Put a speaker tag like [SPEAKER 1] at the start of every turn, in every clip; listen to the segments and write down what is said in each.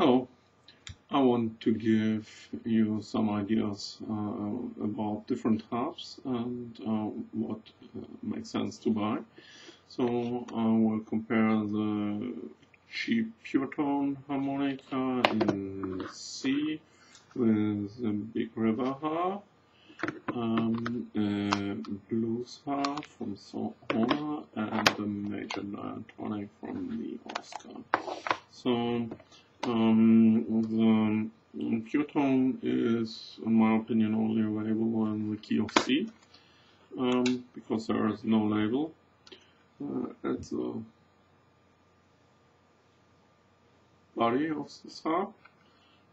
[SPEAKER 1] Hello, I want to give you some ideas about different harps and what makes sense to buy. So I will compare the cheap pure tone harmonica in C with the big river harp, a blues harp from Hohner, and a major diatonic from the Oscar. So the pure tone is, in my opinion, only available in the key of C, because there is no label at the body of this harp.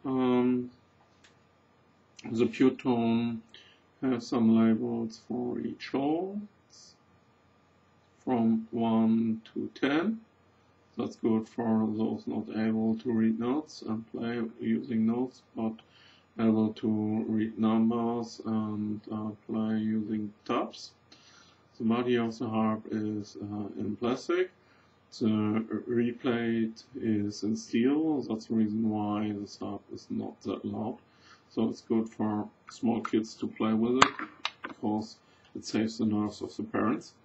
[SPEAKER 1] The pure tone has some labels for each hole, from 1 to 10. That's good for those not able to read notes and play using notes, but able to read numbers and play using tabs. The body of the harp is in plastic. The replate is in steel. That's the reason why this harp is not that loud. So it's good for small kids to play with it, because it saves the nerves of the parents.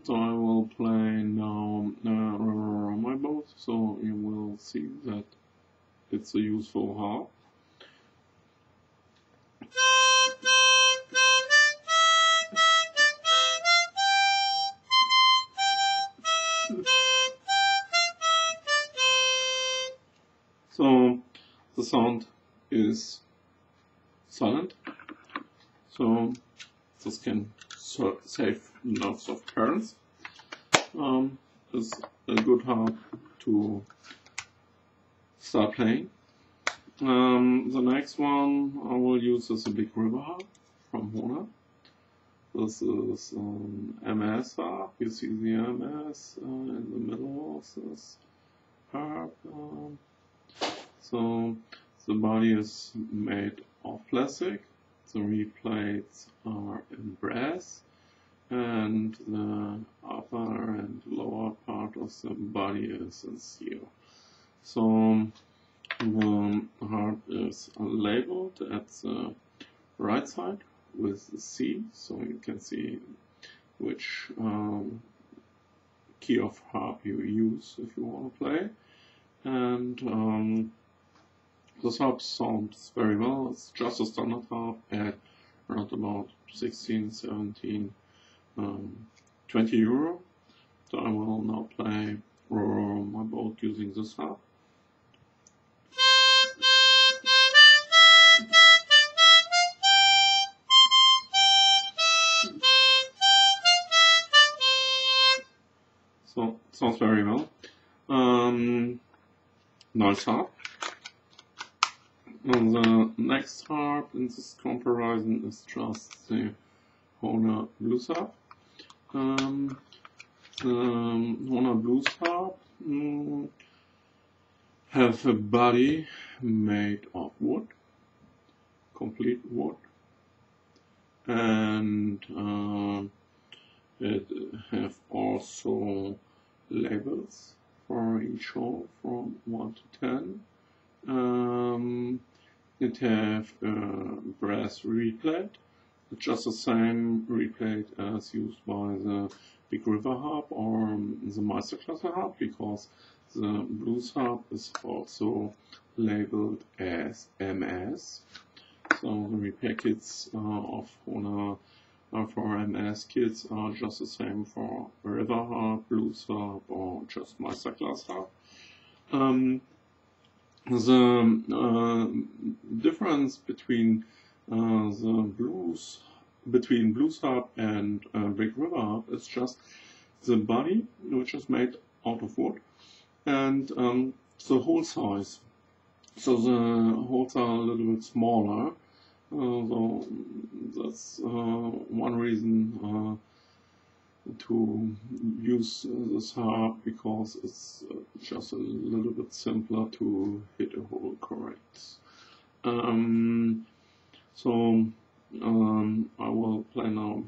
[SPEAKER 1] So I will play now on my boat, so you will see that it's a useful harp. So the sound is silent, so this can save nerves of parents. It's a good harp to start playing. The next one I will use is a big river harp from Hohner. This is MS harp. You see the MS in the middle of this harp. So the body is made of plastic. The replates are in brass, and the upper and lower part of the body is in steel. So the harp is labeled at the right side with the C, so you can see which key of harp you use if you want to play. And this harp sounds very well. It's just a standard harp at around about 16, 17, 20 euro. So I will now play on my boat using this harp. So it sounds very well. Nice harp. And the next harp in this comparison is just the Hohner blues harp. The Hohner blues harp have a body made of wood, complete wood, and it have also labels for each hole from 1 to 10. It have a brass replate. It's just the same replate as used by the big river harp or the Meisterklasse harp, because the blues harp is also labeled as MS. So the repair kits of Hohner for MS kits are just the same for river harp, blues harp, or just Meisterklasse harp. The difference between blues harp and big river harp is just the body, which is made out of wood, and the hole size. So the holes are a little bit smaller. So that's one reason to use this harp, because it's just a little bit simpler to hit a hole correct. So I will play now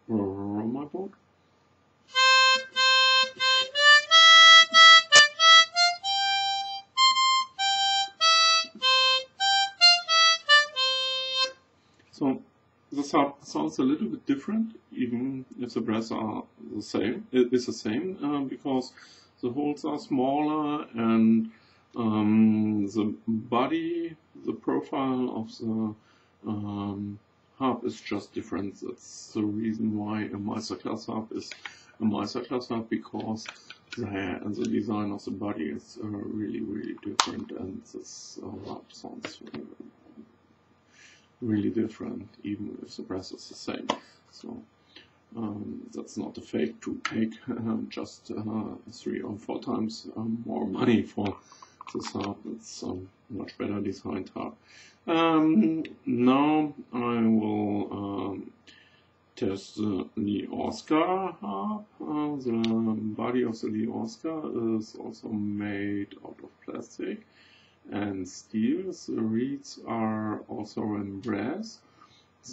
[SPEAKER 1] on my board. So this harp sounds a little bit different, even if the brass are the same. It is the same because the holes are smaller and the body, the profile of the harp is just different. That's the reason why a masterclass harp is a masterclass harp, because the design of the body is really different, and this harp sounds really different, even if the brass is the same. So that's not a fake to take just 3 or 4 times more money for this harp. It's a much better designed harp. Now I will test the Lee Oscar harp. The body of the Lee Oscar is also made out of plastic and steel. The reeds are also in brass.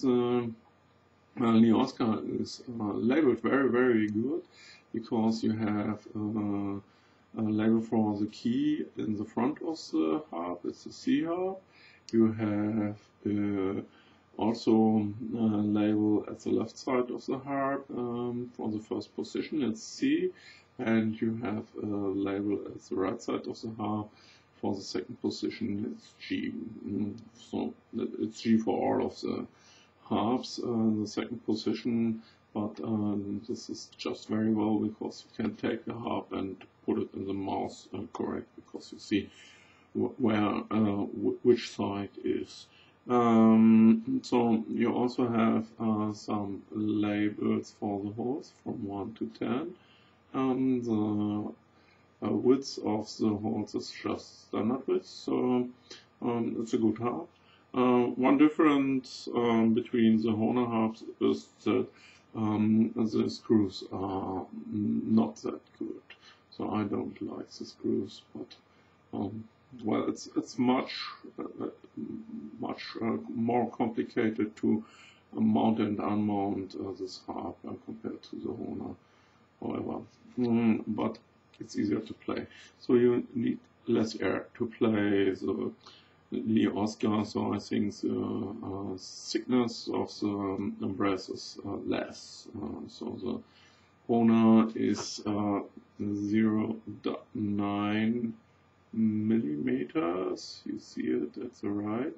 [SPEAKER 1] The Lee Oscar is labeled very good, because you have a label for the key in the front of the harp. It's a C harp. You have also a label at the left side of the harp for the first position, it's C, and you have a label at the right side of the harp for the second position, it's G. So it's G for all of the harps, the second position, but this is just very well, because you can take the harp and put it in the mouse correct, because you see where which side is. So you also have some labels for the holes from 1 to 10. The width of the holes is just standard width, so it's a good harp. One difference between the Hohner harps is that the screws are not that good. So I don't like the screws, but well, it's much more complicated to mount and unmount this harp compared to the Hohner, however. But it's easier to play. So you need less air to play the Lee Oscar, so I think the thickness of the brass is less. So the Hohner is 0.9 millimeters. You see it at the right,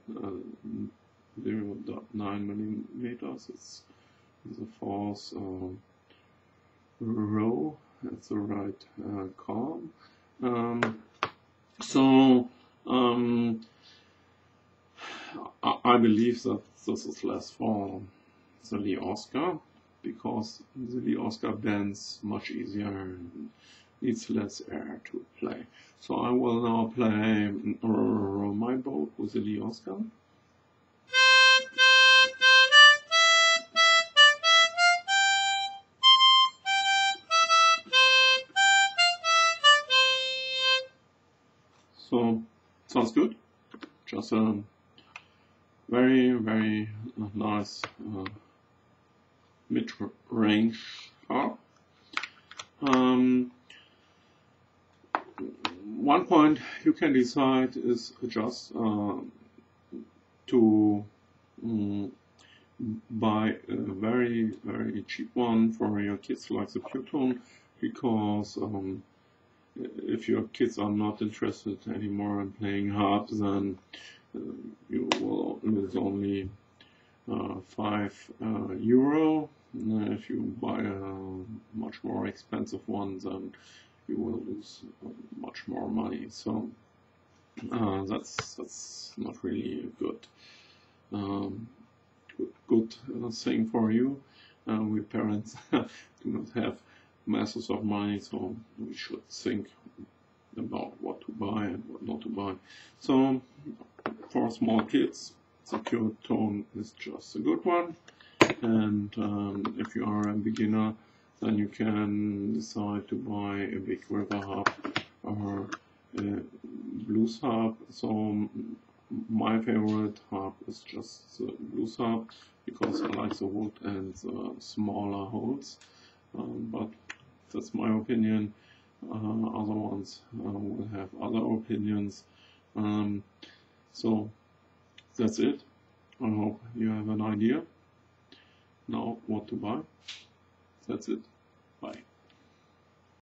[SPEAKER 1] 0.9 millimeters. It's the fourth row at the right column. I believe that this is less for the Lee Oscar, because the Lee Oscar bends much easier and needs less air to play. So I will now play my boat with the Lee Oscar. So sounds good. Just a very nice mid-range harp. One point you can decide is just to buy a very cheap one for your kids, like the Pluton, because if your kids are not interested anymore in playing harps, then you will lose only €5. If you buy a much more expensive one, then you will lose much more money. So that's not really a good thing for you. We parents do not have masses of money, so we should think about what to buy and what not to buy. So for small kids, the pure tone is just a good one, and if you are a beginner, then you can decide to buy a big river harp or a blues harp. So my favorite harp is just the blues harp, because I like the wood and the smaller holes, but that's my opinion. Other ones will have other opinions. So that's it. I hope you have a nice idea now what to buy. That's it. Bye.